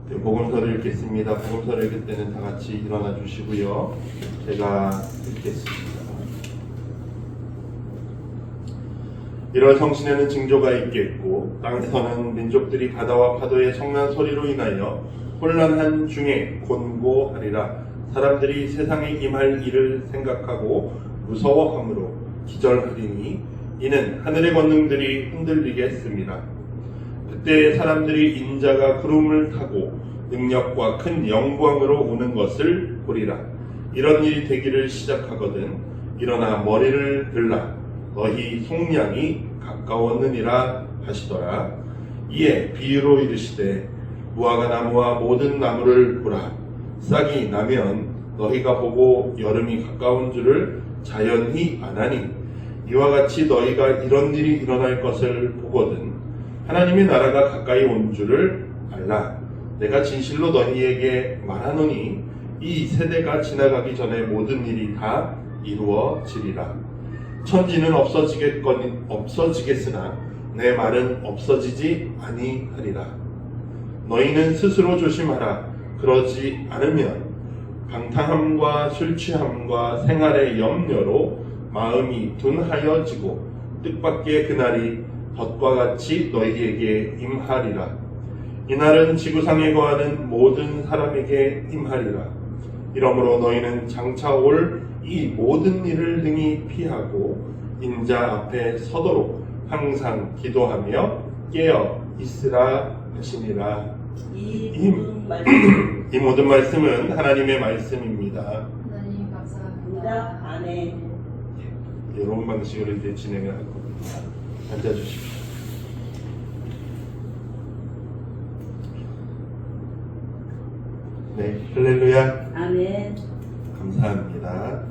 복음서를 읽겠습니다. 복음서를 읽을 때는 다 같이 일어나 주시고요. 제가 읽겠습니다. 1월 성신에는 징조가 있겠고 땅에서는 민족들이 바다와 파도의 성난 소리로 인하여 혼란한 중에 곤고하리라. 사람들이 세상에 임할 일을 생각하고 무서워함으로 기절하리니 이는 하늘의 권능들이 흔들리게 했습니다. 그때 사람들이 인자가 구름을 타고 능력과 큰 영광으로 오는 것을 보리라. 이런 일이 되기를 시작하거든 일어나 머리를 들라. 너희 속량이 가까웠느니라 하시더라. 이에 비유로 이르시되 무화과 나무와 모든 나무를 보라. 싹이 나면 너희가 보고 여름이 가까운 줄을 자연히 아나니 이와 같이 너희가 이런 일이 일어날 것을 보거든 하나님의 나라가 가까이 온 줄을 알라. 내가 진실로 너희에게 말하노니 이 세대가 지나가기 전에 모든 일이 다 이루어지리라. 천지는 없어지겠으나 내 말은 없어지지 아니하리라. 너희는 스스로 조심하라. 그러지 않으면 방탕함과 술취함과 생활의 염려로 마음이 둔하여지고 뜻밖의 그날이 덫과 같이 너희에게 임하리라. 이날은 지구상에 거하는 모든 사람에게 임하리라. 이러므로 너희는 장차 올 이 모든 일을 능히 피하고 인자 앞에 서도록 항상 기도하며 깨어 있으라 하시니라. 이 모든 말씀은 하나님의 말씀입니다. 하나님 감사합니다. 아멘. 이런 방식으로 이제 진행을 할 겁니다. 앉아주십시오. 네, 할렐루야. 아멘. 감사합니다.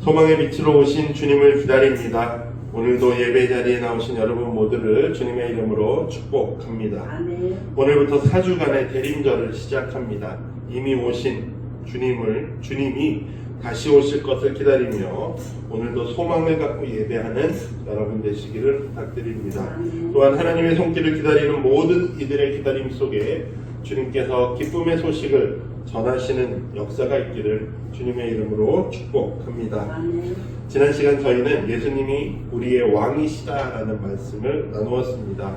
소망의 빛으로 오신 주님을 기다립니다. 오늘도 예배 자리에 나오신 여러분 모두를 주님의 이름으로 축복합니다. 아멘. 오늘부터 4주간의 대림절을 시작합니다. 이미 오신 주님이 다시 오실 것을 기다리며 오늘도 소망을 갖고 예배하는 여러분 되시기를 부탁드립니다. 또한 하나님의 손길을 기다리는 모든 이들의 기다림 속에 주님께서 기쁨의 소식을 전하시는 역사가 있기를 주님의 이름으로 축복합니다. 아멘. 지난 시간 저희는 예수님이 우리의 왕이시다라는 말씀을 나누었습니다.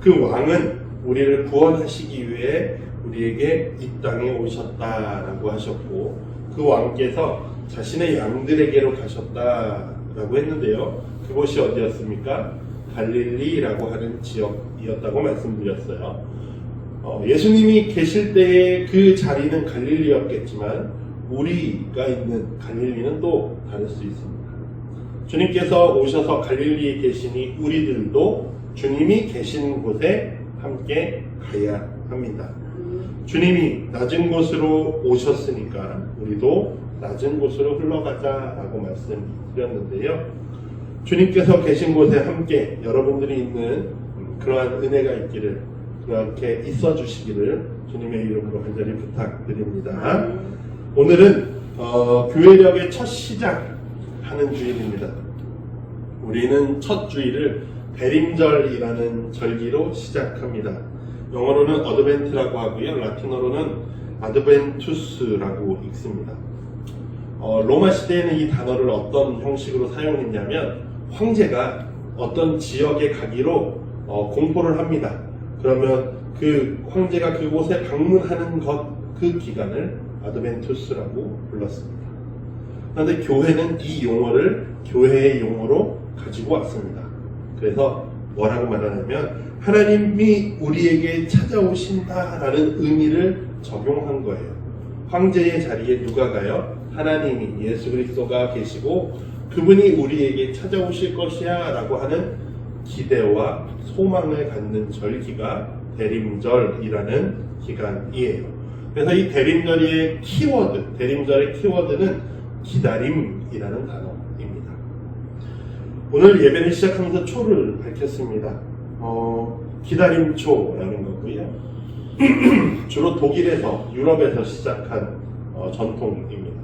그 왕은 우리를 구원하시기 위해 우리에게 이 땅에 오셨다라고 하셨고 그 왕께서 자신의 양들에게로 가셨다라고 했는데요. 그곳이 어디였습니까? 갈릴리라고 하는 지역이었다고 말씀드렸어요. 예수님이 계실 때의 그 자리는 갈릴리였겠지만 우리가 있는 갈릴리는 또 다를 수 있습니다. 주님께서 오셔서 갈릴리에 계시니 우리들도 주님이 계신 곳에 함께 가야 합니다. 주님이 낮은 곳으로 오셨으니까 우리도 낮은 곳으로 흘러가자라고 말씀드렸는데요. 주님께서 계신 곳에 함께 여러분들이 있는 그러한 은혜가 있기를 그렇게 있어 주시기를 주님의 이름으로 간절히 부탁드립니다. 오늘은 교회력의 첫 시작하는 주일입니다. 우리는 첫 주일을 대림절이라는 절기로 시작합니다. 영어로는 어드벤트라고 하고요. 라틴어로는 아드벤투스라고 읽습니다. 로마 시대에는 이 단어를 어떤 형식으로 사용했냐면 황제가 어떤 지역에 가기로 공포를 합니다. 그러면 그 황제가 그곳에 방문하는 그 기간을 아드벤투스라고 불렀습니다. 그런데 교회는 이 용어를 교회의 용어로 가지고 왔습니다. 그래서 뭐라고 말하냐면 하나님이 우리에게 찾아오신다라는 의미를 적용한 거예요. 황제의 자리에 누가 가요? 하나님이 예수 그리스도가 계시고 그분이 우리에게 찾아오실 것이야 라고 하는 기대와 소망을 갖는 절기가 대림절이라는 기간이에요. 그래서 이 대림절의 키워드는 기다림이라는 단어입니다. 오늘 예배를 시작하면서 초를 밝혔습니다. 기다림초라는 거고요. 주로 독일에서 유럽에서 시작한 전통입니다.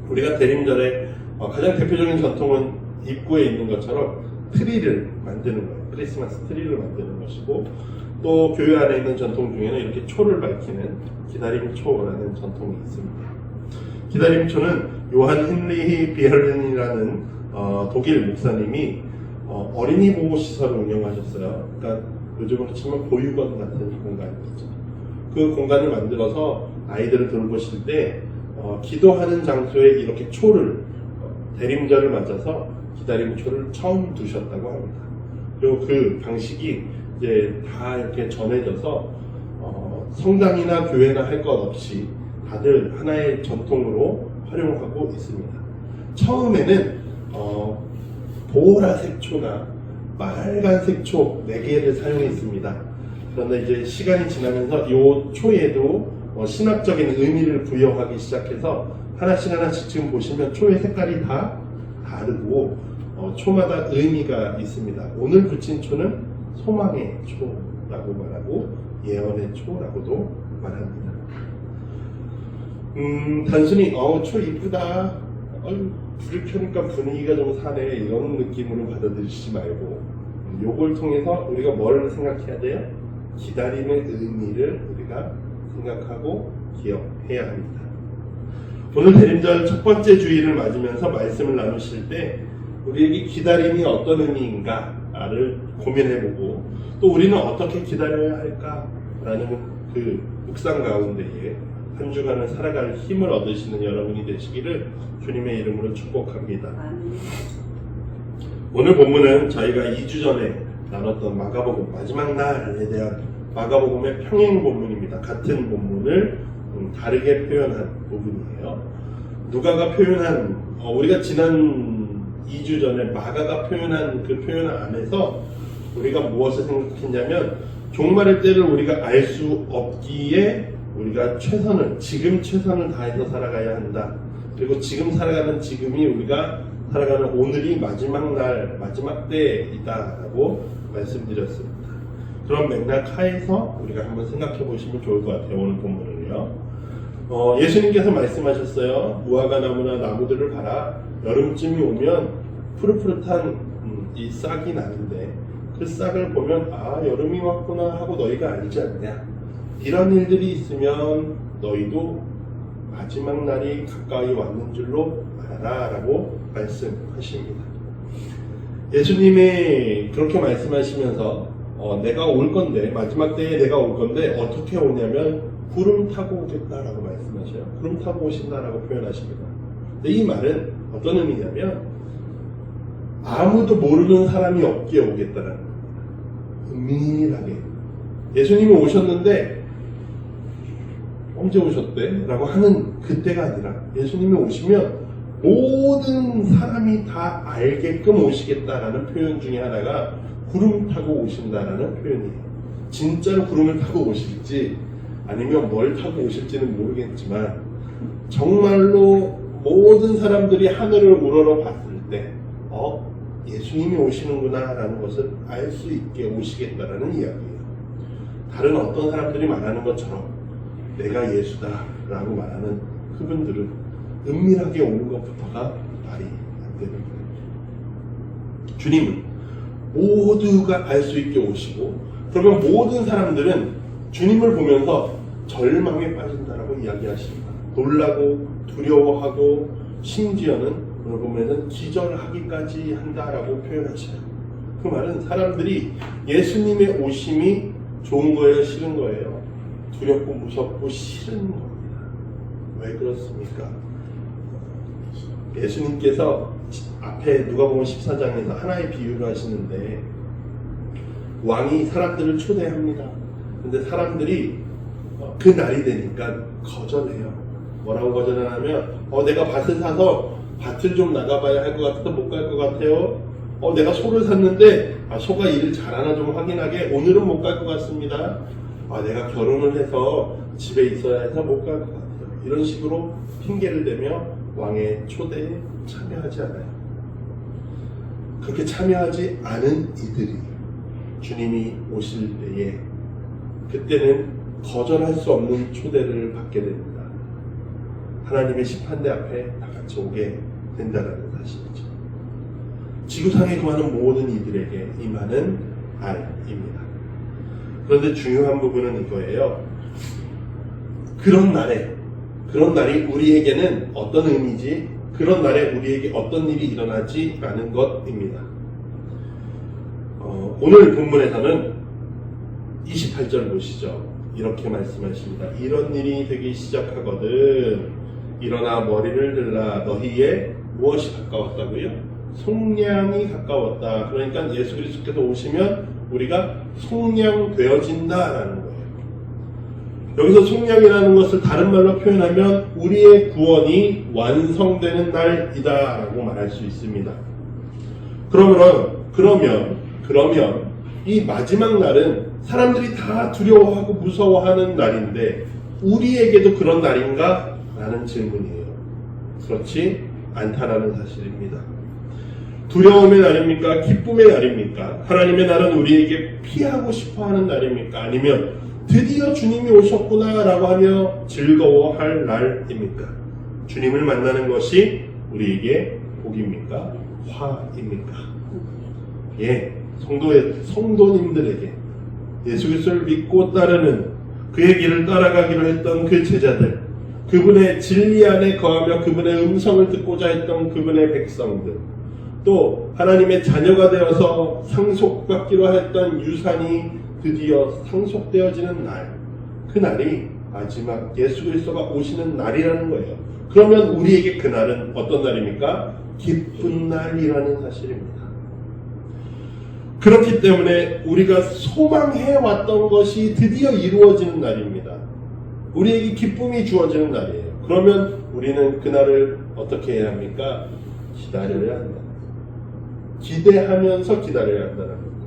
우리가 대림절에 가장 대표적인 전통은 입구에 있는 것처럼 트리를 만드는 거예요. 크리스마스 트리를 만드는 것이고, 또 교회 안에 있는 전통 중에는 이렇게 초를 밝히는 기다림초라는 전통이 있습니다. 기다림초는 요한 헨리히 비헬렌이라는 독일 목사님이 어린이 보호 시설을 운영하셨어요. 그러니까 요즘으로 치면 보육원 같은 공간이죠. 그 공간을 만들어서 아이들을 돌보실 때 기도하는 장소에 이렇게 초를 대림절을 맞아서 기다림초를 처음 두셨다고 합니다. 그리고 그 방식이 이제 다 이렇게 전해져서 성당이나 교회나 할 것 없이 다들 하나의 전통으로 활용하고 있습니다. 처음에는 보라색 초나 빨간색 초 4개를 사용했습니다. 그런데 이제 시간이 지나면서 이 초에도 신학적인 의미를 부여하기 시작해서 하나씩 지금 보시면 초의 색깔이 다 다르고 초마다 의미가 있습니다. 오늘 붙인 초는 소망의 초라고 말하고 예언의 초라고도 말합니다. 단순히 초 이쁘다, 불을 켜니까 분위기가 좀 사네, 이런 느낌으로 받아들이시지 말고 요걸 통해서 우리가 뭘 생각해야 돼요? 기다림의 의미를 우리가 생각하고 기억해야 합니다. 오늘 대림절 첫 번째 주일을 맞으면서 말씀을 나누실 때 우리에게 기다림이 어떤 의미인가를 고민해보고, 또 우리는 어떻게 기다려야 할까라는 그 묵상 가운데에 한 주간을 살아갈 힘을 얻으시는 여러분이 되시기를 주님의 이름으로 축복합니다. 오늘 본문은 저희가 2주 전에 나눴던 마가복음 마지막 날에 대한 마가복음의 평행 본문입니다. 같은 본문을 다르게 표현한 부분이에요. 누가가 표현한, 우리가 지난 2주 전에 마가가 표현한 그 표현 안에서 우리가 무엇을 생각했냐면, 종말의 때를 우리가 알 수 없기에 우리가 지금 최선을 다해서 살아가야 한다. 그리고 지금 살아가는 지금이 우리가 살아가는 오늘이 마지막 날, 마지막 때이다라고 말씀드렸습니다. 그런 맥락 하에서 우리가 한번 생각해 보시면 좋을 것 같아요. 오늘 본문을요. 예수님께서 말씀하셨어요. 무화과 나무나 나무들을 봐라. 여름쯤이 오면 푸릇푸릇한 이 싹이 나는데 그 싹을 보면 여름이 왔구나 하고 너희가 알지 않냐. 이런 일들이 있으면 너희도 마지막 날이 가까이 왔는 줄로 알아라 라고 말씀하십니다. 예수님이 그렇게 말씀하시면서 내가 올 건데, 마지막 때에 내가 올 건데 어떻게 오냐면 구름 타고 오겠다라고 말씀하셔요. 구름 타고 오신다라고 표현하십니다. 근데 이 말은 어떤 의미냐면 아무도 모르는 사람이 없게 오겠다라는 겁니다. 은밀하게. 예수님이 오셨는데 언제 오셨대? 라고 하는 그때가 아니라 예수님이 오시면 모든 사람이 다 알게끔 오시겠다라는 표현 중에 하나가 구름 타고 오신다라는 표현이에요. 진짜로 구름을 타고 오실지 아니면 뭘 타고 오실지는 모르겠지만 정말로 모든 사람들이 하늘을 우러러 봤을 때 예수님이 오시는구나 라는 것을 알 수 있게 오시겠다라는 이야기예요. 다른 어떤 사람들이 말하는 것처럼 내가 예수다 라고 말하는 그분들은 은밀하게 오는 것부터가 말이 안 되는 거예요. 주님은 모두가 알 수 있게 오시고, 그러면 모든 사람들은 주님을 보면서 절망에 빠진다라고 이야기하십니다. 놀라고 두려워하고 심지어는 오늘 보면은 기절하기까지 한다라고 표현하셔요. 그 말은 사람들이 예수님의 오심이 좋은 거예요, 싫은 거예요? 두렵고 무섭고 싫은 겁니다. 왜 그렇습니까? 예수님께서 앞에 누가복음 14장에서 하나의 비유를 하시는데, 왕이 사람들을 초대합니다. 근데 사람들이 그 날이 되니까 거절해요. 뭐라고 거절하냐면 내가 밭을 사서 밭을 좀 나가봐야 할 것 같아서 못 갈 것 같아요. 내가 소를 샀는데 소가 일을 잘하나 좀 확인하게 오늘은 못 갈 것 같습니다. 내가 결혼을 해서 집에 있어야 해서 못 갈 것 같아요. 이런 식으로 핑계를 대며 왕의 초대에 참여하지 않아요. 그렇게 참여하지 않은 이들이 주님이 오실 때에 그때는 거절할 수 없는 초대를 받게 됩니다. 하나님의 심판대 앞에 다 같이 오게 된다는 사실이죠. 지구상에 거하는 모든 이들에게 임하는 날입니다. 그런데 중요한 부분은 이거예요. 그런 날이 우리에게는 어떤 의미지? 그런 날에 우리에게 어떤 일이 일어나지? 라는 것입니다. 오늘 본문에서는 28절 보시죠. 이렇게 말씀하십니다. 이런 일이 되기 시작하거든 일어나 머리를 들라. 너희의 무엇이 가까웠다고요? 속량이 가까웠다. 그러니까 예수 그리스도께서 오시면 우리가 속량되어진다라는 거예요. 여기서 속량이라는 것을 다른 말로 표현하면 우리의 구원이 완성되는 날이다 라고 말할 수 있습니다. 그러면 이 마지막 날은 사람들이 다 두려워하고 무서워하는 날인데 우리에게도 그런 날인가? 라는 질문이에요. 그렇지 않다라는 사실입니다. 두려움의 날입니까? 기쁨의 날입니까? 하나님의 날은 우리에게 피하고 싶어하는 날입니까? 아니면 드디어 주님이 오셨구나 라고 하며 즐거워할 날입니까? 주님을 만나는 것이 우리에게 복입니까? 화입니까? 예, 성도님들에게 예수 그리스도를 믿고 따르는 그의 길을 따라가기로 했던 그 제자들, 그분의 진리 안에 거하며 그분의 음성을 듣고자 했던 그분의 백성들, 또 하나님의 자녀가 되어서 상속받기로 했던 유산이 드디어 상속되어지는 날, 그 날이 마지막 예수 그리스도가 오시는 날이라는 거예요. 그러면 우리에게 그 날은 어떤 날입니까? 기쁜 날이라는 사실입니다. 그렇기 때문에 우리가 소망해왔던 것이 드디어 이루어지는 날입니다. 우리에게 기쁨이 주어지는 날이에요. 그러면 우리는 그날을 어떻게 해야 합니까? 기다려야 한다. 기대하면서 기다려야 한다는 겁니다.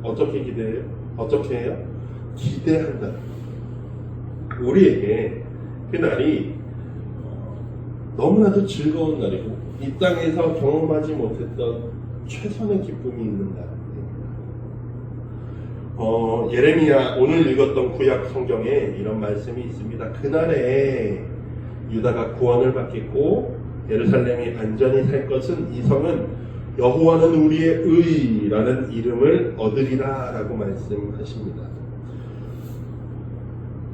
어떻게 기대해요? 어떻게 해요? 기대한다. 우리에게 그날이 너무나도 즐거운 날이고 이 땅에서 경험하지 못했던 최선의 기쁨이 있는 날입니다. 예레미야 오늘 읽었던 구약 성경에 이런 말씀이 있습니다. 그날에 유다가 구원을 받겠고 예루살렘이 안전히 살 것은 이 성은 여호와는 우리의 의라는 이름을 얻으리라 라고 말씀하십니다.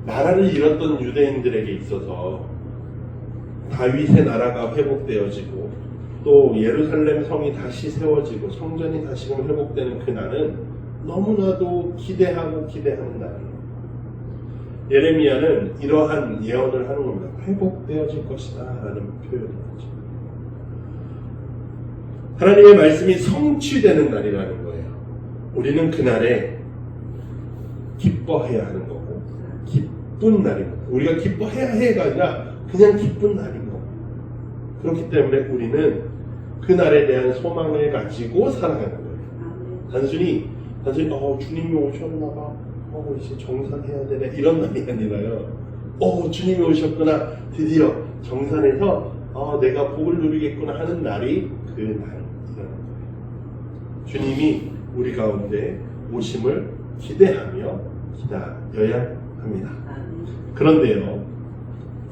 나라를 잃었던 유대인들에게 있어서 다윗의 나라가 회복되어지고 또 예루살렘 성이 다시 세워지고 성전이 다시금 회복되는 그날은 너무나도 기대하는 날이에요. 예레미야는 이러한 예언을 하는 겁니다. 회복되어질 것이다 라는 표현을 하죠. 하나님의 말씀이 성취되는 날이라는 거예요. 우리는 그날에 기뻐해야 하는 거고 기쁜 날입니다. 우리가 기뻐해야 해가 아니라 그냥 기쁜 날인 거고 그렇기 때문에 우리는 그날에 대한 소망을 가지고 살아가는 거예요. 단순히 주님이 오셨나 봐. 이제 정산해야 되네. 이런 날이 아니라요. 주님이 오셨구나. 드디어 정산해서 내가 복을 누리겠구나 하는 날이 그 날이라는 거예요. 주님이 우리 가운데 오심을 기대하며 기다려야 합니다. 그런데요,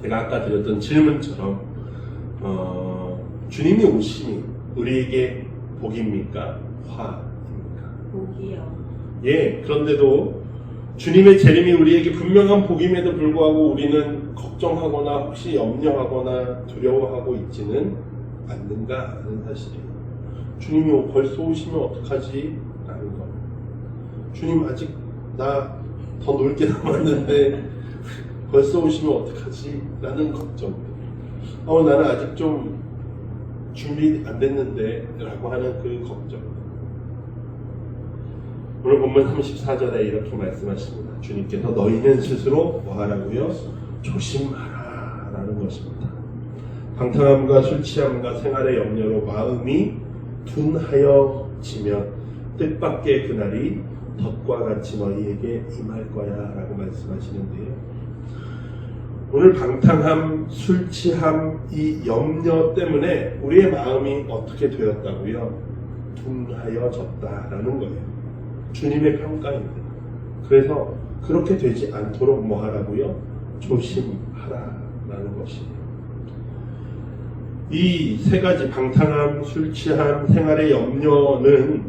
제가 아까 드렸던 질문처럼 주님이 오심이 우리에게 복입니까? 화입니까? 복이요. 예, 그런데도 주님의 재림이 우리에게 분명한 복임에도 불구하고 우리는 걱정하거나 혹시 염려하거나 두려워하고 있지는 않는가 하는 사실이에요. 주님이 벌써 오시면 어떡하지? 라는 거. 주님 아직 나 더 놀 게 남았는데 벌써 오시면 어떡하지? 라는 걱정. 나는 아직 좀 준비 안 됐는데 라고 하는 그 걱정. 오늘 본문 34절에 이렇게 말씀하십니다. 주님께서 너희는 스스로 뭐하라고요? 조심하라 라는 것입니다. 방탕함과 술 취함과 생활의 염려로 마음이 둔하여지면 뜻밖의 그날이 덫과 같이 너희에게 임할 거야 라고 말씀하시는데요. 오늘 방탕함, 술 취함, 이 염려 때문에 우리의 마음이 어떻게 되었다고요? 둔하여졌다라는 거예요. 주님의 평가입니다. 그래서 그렇게 되지 않도록 뭐 하라고요? 조심하라라는 것이에요. 이 세 가지 방탕함, 술 취함, 생활의 염려는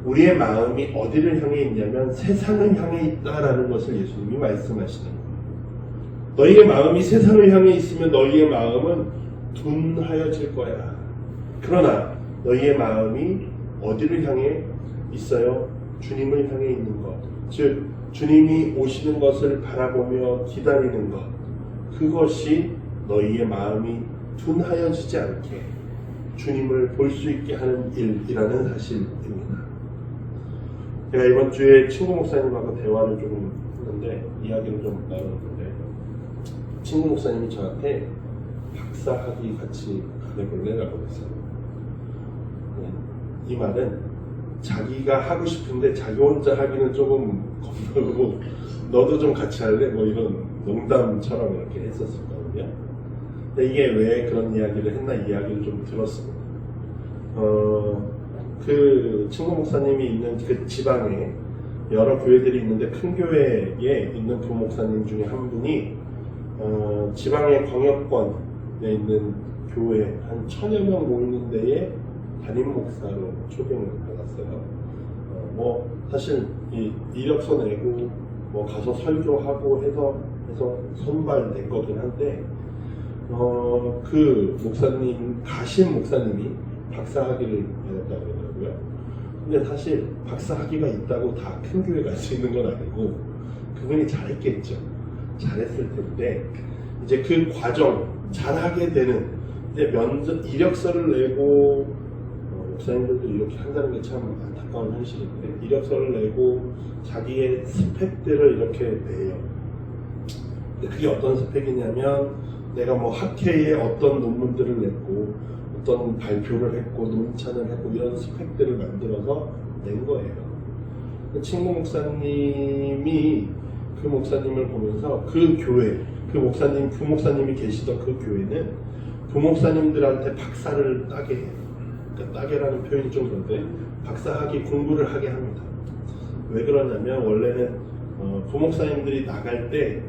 우리의 마음이 어디를 향해 있냐면 세상을 향해 있다라는 것을 예수님이 말씀하시는 거예요. 너희의 마음이 세상을 향해 있으면 너희의 마음은 둔하여질 거야. 그러나 너희의 마음이 어디를 향해 있어요? 주님을 향해 있는 것. 즉 주님이 오시는 것을 바라보며 기다리는 것. 그것이 너희의 마음이 둔하여지지 않게 주님을 볼 수 있게 하는 일이라는 사실입니다. 제가 이번 주에 친구 목사님하고 대화를 조금 했는데 이야기를 좀 나눴는데 친구 목사님이 저한테 박사학위 같이 해볼래라고 했어요. 이 말은 자기가 하고 싶은데 자기 혼자 하기는 조금 겁나고 너도 좀 같이 할래? 뭐 이런 농담처럼 이렇게 했었거든요. 근데 이게 왜 그런 이야기를 했나 이야기를 좀 들었습니다. 그 친구 목사님이 있는 그 지방에 여러 교회들이 있는데 큰 교회에 있는 부목사님 중에 한 분이 지방의 광역권에 있는 교회 한 1000여 명 모이는 데에 담임 목사로 초빙을 받았어요. 뭐 사실 이 이력서 내고 뭐 가서 설교하고 해서 선발된 거긴 한데 그 목사님 가신 목사님이 박사학위를 받았다고 그러더라고요. 근데 사실 박사학위가 있다고 다 큰 교회 갈 수 있는 건 아니고 그분이 잘했겠죠. 잘했을 텐데 이제 그 과정 잘하게 되는 이제 면접 이력서를 내고 목사님들도 이렇게 한다는 게 참 안타까운 현실인데 이력서를 내고 자기의 스펙들을 이렇게 내요. 근데 그게 어떤 스펙이냐면 내가 뭐 학회에 어떤 논문들을 냈고 어떤 발표를 했고 논찬을 했고 이런 스펙들을 만들어서 낸 거예요. 그 친구 목사님이 그 목사님을 보면서 그 교회, 그 목사님, 부목사님이 계시던 그 교회는 부목사님들한테 박사를 따게 해요. 그러니까 따게라는 표현이 좀 그런데 박사학위 공부를 하게 합니다. 왜 그러냐면 원래는 부목사님들이 나갈 때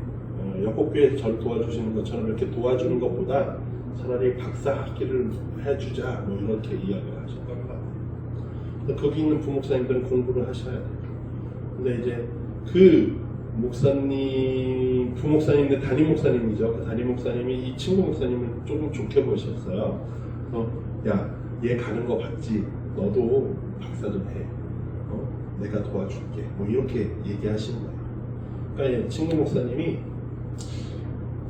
역곡교회에서 저를 도와주시는 것처럼 이렇게 도와주는 것보다 차라리 박사학위를 해주자 뭐 이렇게 이야기를 하셨던 것 같아요. 거기 있는 부목사님들은 공부를 하셔야 돼요. 근데 이제 그 목사님, 부목사님인데 담임 목사님이죠. 그 담임 목사님이 이 친구 목사님을 조금 좋게 보셨어요. 야, 얘 가는 거 봤지? 너도 박사 좀 해. 내가 도와줄게. 뭐 이렇게 얘기하시는 거예요. 그러니까 친구 목사님이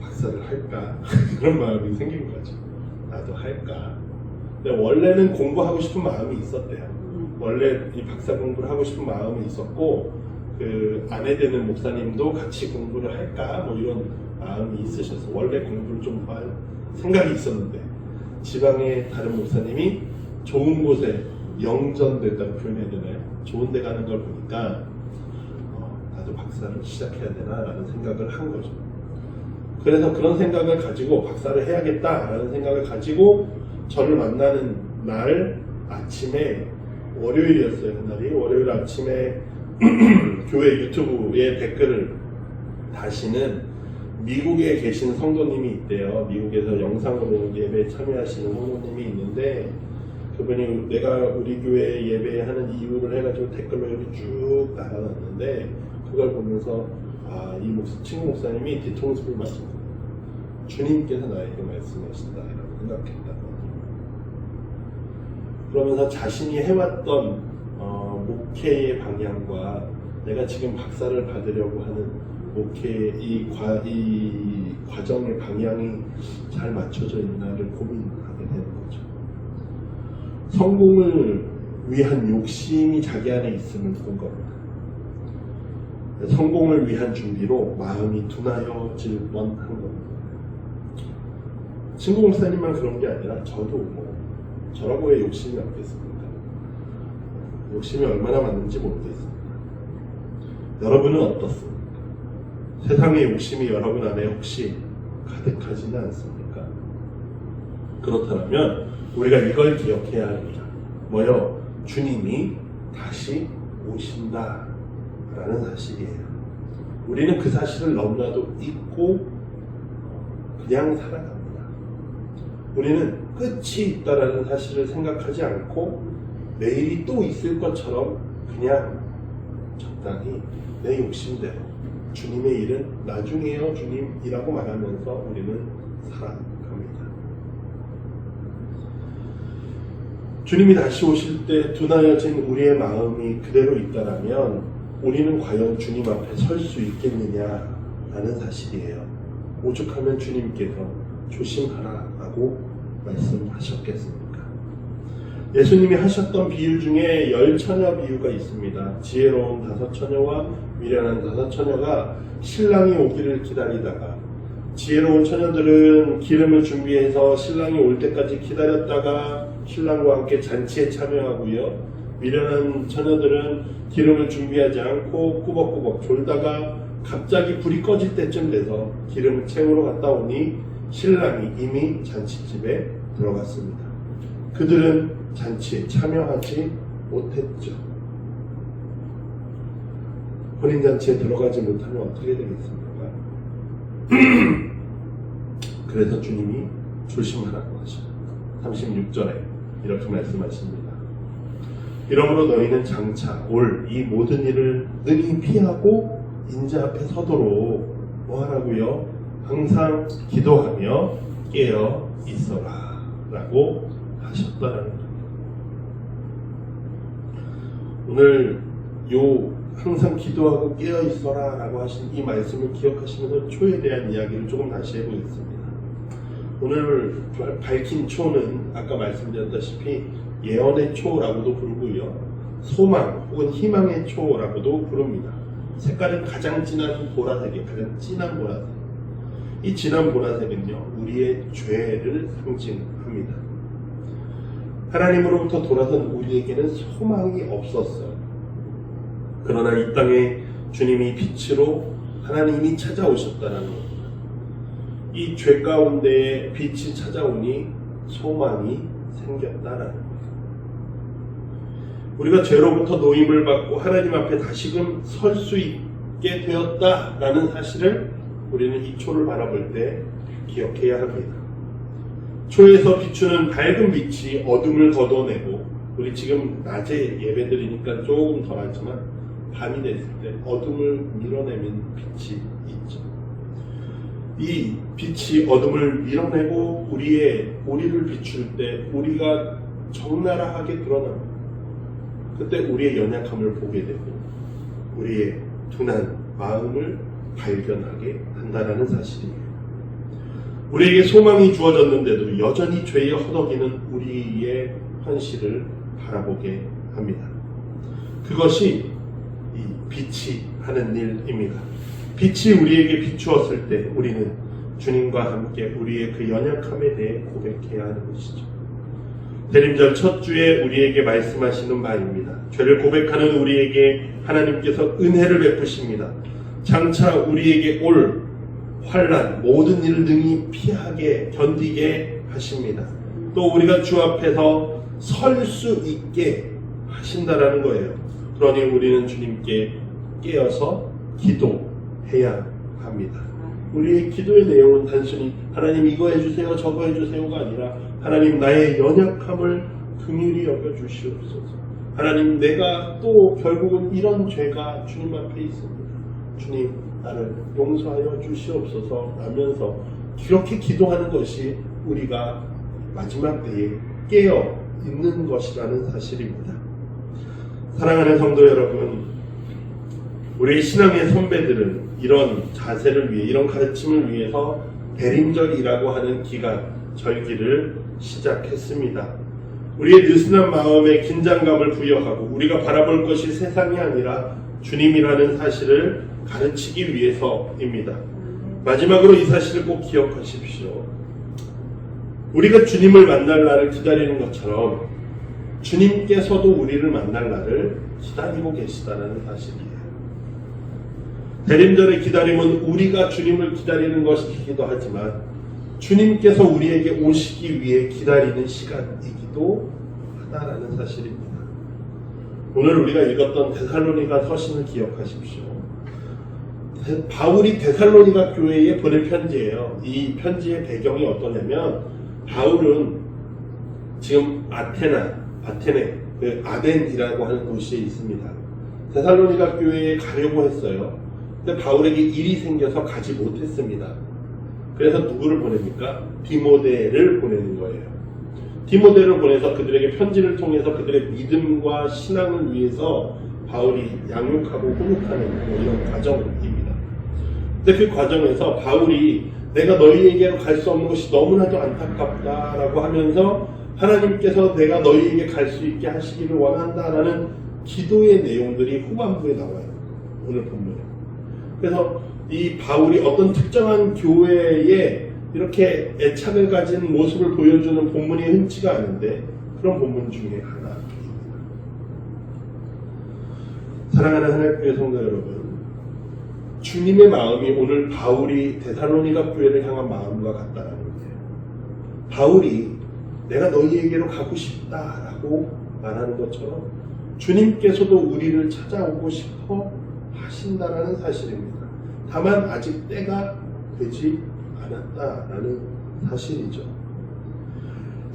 박사를 할까? 그런 마음이 생긴 거죠. 나도 할까? 근데 원래는 공부하고 싶은 마음이 있었대요. 원래 이 박사 공부를 하고 싶은 마음이 있었고 그 아내 되는 목사님도 같이 공부를 할까? 뭐 이런 마음이 있으셔서 원래 공부를 좀 할 생각이 있었는데 지방의 다른 목사님이 좋은 곳에 영전됐다고 표현해야 되나요? 좋은 데 가는 걸 보니까 나도 박사를 시작해야 되나 라는 생각을 한 거죠. 그래서 그런 생각을 가지고 박사를 해야겠다라는 생각을 가지고 저를 만나는 날 아침에 월요일이었어요. 그날이 월요일 아침에 교회 유튜브에 댓글을 다시는 미국에 계신 성도님이 있대요. 미국에서 영상으로 예배에 참여하시는 성도님이 있는데 그분이 내가 우리 교회 예배하는 이유를 해가지고 댓글로 이렇게 쭉 달아놨는데 그걸 보면서 이 친구 목사님이 뒤통수를 맞은 거예요. 주님께서 나에게 말씀하신다라고 생각했다. 그러면서 자신이 해왔던 목회의 방향과 내가 지금 박사를 받으려고 하는 목회 이 과정의 방향이 잘 맞춰져 있나를 고민하게 되는 거죠. 성공을 위한 욕심이 자기 안에 있으면 좋은 겁니다. 성공을 위한 준비로 마음이 둔하여질 뻔한 겁니다. 친구 목사님만 그런 게 아니라 저도 뭐 저라고 왜 욕심이 없겠습니까? 욕심이 얼마나 많은지 모르겠습니다. 여러분은 어떻습니까? 세상의 욕심이 여러분 안에 혹시 가득하지는 않습니까? 그렇다면 우리가 이걸 기억해야 합니다. 뭐요? 주님이 다시 오신다 라는 사실이에요. 우리는 그 사실을 너무나도 잊고 그냥 살아갑니다. 우리는 끝이 있다라는 사실을 생각하지 않고 내일이 또 있을 것처럼 그냥 적당히 내 욕심대로 주님의 일은 나중에요 주님이라고 말하면서 우리는 살아갑니다. 주님이 다시 오실 때 둔하여진 우리의 마음이 그대로 있다라면 우리는 과연 주님 앞에 설 수 있겠느냐라는 사실이에요. 오죽하면 주님께서 조심하라라고 말씀하셨겠습니까? 예수님이 하셨던 비유 중에 10처녀 비유가 있습니다. 지혜로운 5처녀와 미련한 5처녀가 신랑이 오기를 기다리다가, 지혜로운 처녀들은 기름을 준비해서 신랑이 올 때까지 기다렸다가 신랑과 함께 잔치에 참여하고요. 미련한 처녀들은 기름을 준비하지 않고 꾸벅꾸벅 졸다가 갑자기 불이 꺼질 때쯤 돼서 기름을 채우러 갔다 오니 신랑이 이미 잔치집에 들어갔습니다. 그들은 잔치에 참여하지 못했죠. 혼인잔치에 들어가지 못하면 어떻게 되겠습니까? 그래서 주님이 조심하라고 하셔요. 36절에 이렇게 말씀하십니다. 이러므로 너희는 장차 올 이 모든 일을 능히 피하고 인자 앞에 서도록 뭐하라고요? 항상 기도하며 깨어 있어라 라고 하셨다라는 거예요. 오늘 요 항상 기도하고 깨어 있어라 라고 하신 이 말씀을 기억하시면서 초에 대한 이야기를 조금 다시 해보겠습니다. 오늘 밝힌 초는 아까 말씀드렸다시피 예언의 초라고도 부르고요, 소망 혹은 희망의 초라고도 부릅니다. 색깔은 가장 진한 보라색이에요. 가장 진한 보라색. 이 진한 보라색은요, 우리의 죄를 상징합니다. 하나님으로부터 돌아선 우리에게는 소망이 없었어요. 그러나 이 땅에 주님이 빛으로 하나님이 찾아오셨다는 것. 이 죄 가운데에 빛이 찾아오니 소망이 생겼다라는 거예요. 우리가 죄로부터 노임을 받고 하나님 앞에 다시금 설 수 있게 되었다라는 사실을 우리는 이 초를 바라볼 때 기억해야 합니다. 초에서 비추는 밝은 빛이 어둠을 걷어내고, 우리 지금 낮에 예배드리니까 조금 덜하지만 밤이 됐을 때 어둠을 밀어내는 빛이 있죠. 이 빛이 어둠을 밀어내고 우리를 비출 때 우리가 적나라하게 드러납니다. 그때 우리의 연약함을 보게 되고 우리의 둔한 마음을 발견하게 한다는 사실이에요. 우리에게 소망이 주어졌는데도 여전히 죄에 허덕이는 우리의 현실을 바라보게 합니다. 그것이 이 빛이 하는 일입니다. 빛이 우리에게 비추었을 때 우리는 주님과 함께 우리의 그 연약함에 대해 고백해야 하는 것이죠. 대림절 첫 주에 우리에게 말씀하시는 바입니다. 죄를 고백하는 우리에게 하나님께서 은혜를 베푸십니다. 장차 우리에게 올 환난, 모든 일을 능히 피하게 견디게 하십니다. 또 우리가 주 앞에서 설 수 있게 하신다라는 거예요. 그러니 우리는 주님께 깨어서 기도해야 합니다. 우리의 기도의 내용은 단순히 하나님 이거 해주세요 저거 해주세요가 아니라, 하나님 나의 연약함을 긍휼히 여겨주시옵소서. 하나님 내가 또 결국은 이런 죄가 주님 앞에 있습니다. 주님 나를 용서하여 주시옵소서 라면서 그렇게 기도하는 것이 우리가 마지막 때에 깨어 있는 것이라는 사실입니다. 사랑하는 성도 여러분, 우리 신앙의 선배들은 이런 자세를 위해, 이런 가르침을 위해서 대림절이라고 하는 기간, 절기를 시작했습니다. 우리의 느슨한 마음에 긴장감을 부여하고 우리가 바라볼 것이 세상이 아니라 주님이라는 사실을 가르치기 위해서입니다. 마지막으로 이 사실을 꼭 기억하십시오. 우리가 주님을 만날 날을 기다리는 것처럼 주님께서도 우리를 만날 날을 기다리고 계시다는 사실이에요. 대림절의 기다림은 우리가 주님을 기다리는 것이기도 하지만 주님께서 우리에게 오시기 위해 기다리는 시간이기도 하다라는 사실입니다. 오늘 우리가 읽었던 데살로니가 서신을 기억하십시오. 바울이 데살로니가 교회에 보낸 편지예요. 이 편지의 배경이 어떠냐면, 바울은 지금 아테네 그 아덴이라고 하는 도시에 있습니다. 데살로니가 교회에 가려고 했어요. 근데 바울에게 일이 생겨서 가지 못했습니다. 그래서 누구를 보냅니까? 디모데를 보내는 거예요. 디모데를 보내서 그들에게 편지를 통해서 그들의 믿음과 신앙을 위해서 바울이 양육하고 훈육하는 뭐 이런 과정입니다. 근데 그 과정에서 바울이 내가 너희에게로 갈 수 없는 것이 너무나도 안타깝다라고 하면서 하나님께서 내가 너희에게 갈 수 있게 하시기를 원한다라는 기도의 내용들이 후반부에 나와요. 오늘 본문에. 그래서 이 바울이 어떤 특정한 교회에 이렇게 애착을 가진 모습을 보여주는 본문이 흔치가 않은데 그런 본문 중에 하나입니다. 사랑하는 하나님의 성도 여러분, 주님의 마음이 오늘 바울이 데살로니가 교회를 향한 마음과 같다라는 거예요. 바울이 내가 너희에게로 가고 싶다라고 말하는 것처럼 주님께서도 우리를 찾아오고 싶어 하신다라는 사실입니다. 다만 아직 때가 되지 않았다라는 사실이죠.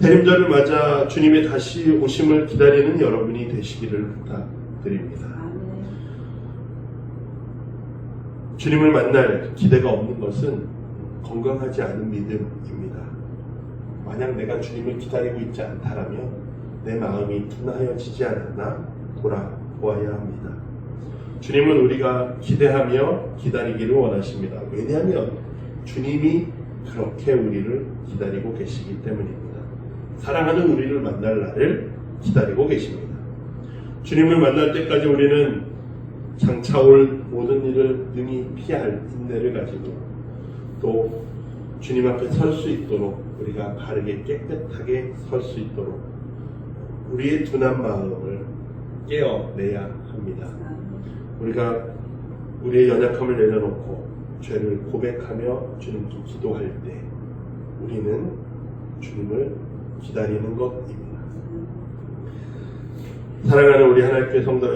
대림절을 맞아 주님의 다시 오심을 기다리는 여러분이 되시기를 부탁드립니다. 주님을 만날 기대가 없는 것은 건강하지 않은 믿음입니다. 만약 내가 주님을 기다리고 있지 않다라면 내 마음이 둔하여지지 않았나 돌아보아야 합니다. 주님은 우리가 기대하며 기다리기를 원하십니다. 왜냐하면 주님이 그렇게 우리를 기다리고 계시기 때문입니다. 사랑하는 우리를 만날 날을 기다리고 계십니다. 주님을 만날 때까지 우리는 장차올 모든 일을 능히 피할 인내를 가지고 또 주님 앞에 설 수 있도록 우리가 바르게 깨끗하게 설 수 있도록 우리의 둔한 마음을 깨어내야 합니다. 우리가 우리의 연약함을 내려놓고 죄를 고백하며 주님께 기도할 때 우리는 주님을 기다리는 것입니다. 사랑하는 우리 하나님의 성도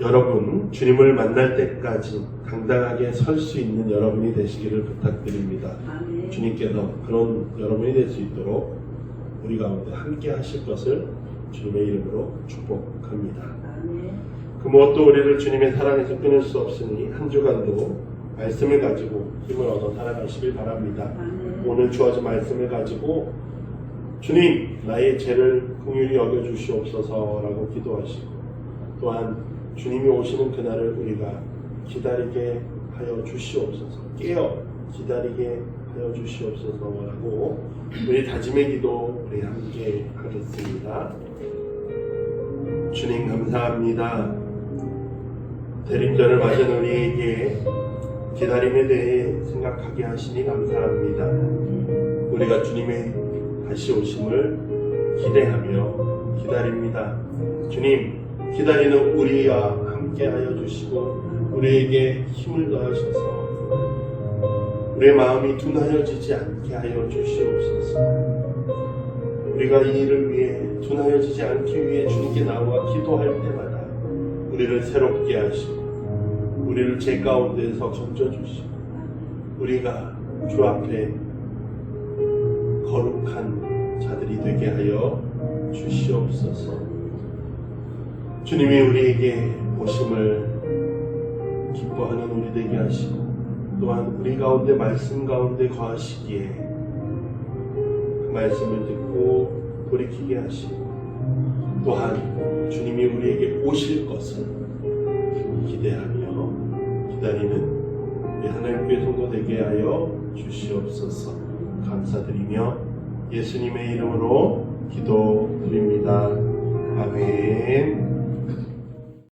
여러분, 주님을 만날 때까지 당당하게 설 수 있는 여러분이 되시기를 부탁드립니다. 아멘. 주님께서 그런 여러분이 될 수 있도록 우리 가운데 함께 하실 것을 주님의 이름으로 축복합니다. 아멘. 그 무엇도 우리를 주님의 사랑에서 끊을 수 없으니 한 주간도 말씀을 가지고 힘을 얻어 살아가시길 바랍니다. 아멘. 오늘 주어진 말씀을 가지고 주님 나의 죄를 긍휼히 여겨주시옵소서라고 기도하시고 또한 주님이 오시는 그날을 우리가 기다리게 하여 주시옵소서, 깨어 기다리게 하여 주시옵소서라고 우리 다짐의 기도 우리 함께 하겠습니다. 주님 감사합니다. 대림절을 맞은 우리에게 기다림에 대해 생각하게 하시니 감사합니다. 우리가 주님의 다시 오심을 기대하며 기다립니다. 주님 기다리는 우리와 함께 하여 주시고 우리에게 힘을 더하셔서 우리의 마음이 둔하여지지 않게 하여 주시옵소서. 우리가 이 일을 위해 둔하여지지 않기 위해 주님께 나와 기도할 때마다 우리를 새롭게 하시고 우리를 죄 가운데에서 건져주시고 우리가 주 앞에 거룩한 자들이 되게 하여 주시옵소서. 주님이 우리에게 오심을 기뻐하는 우리 되게 하시고 또한 우리 가운데 말씀 가운데 거하시기에 그 말씀을 듣고 돌이키게 하시고 또한 주님이 우리에게 오실 것을 기대하며 기다리는 우리 하나님께 성도 되게 하여 주시옵소서. 감사드리며 예수님의 이름으로 기도드립니다. 아멘.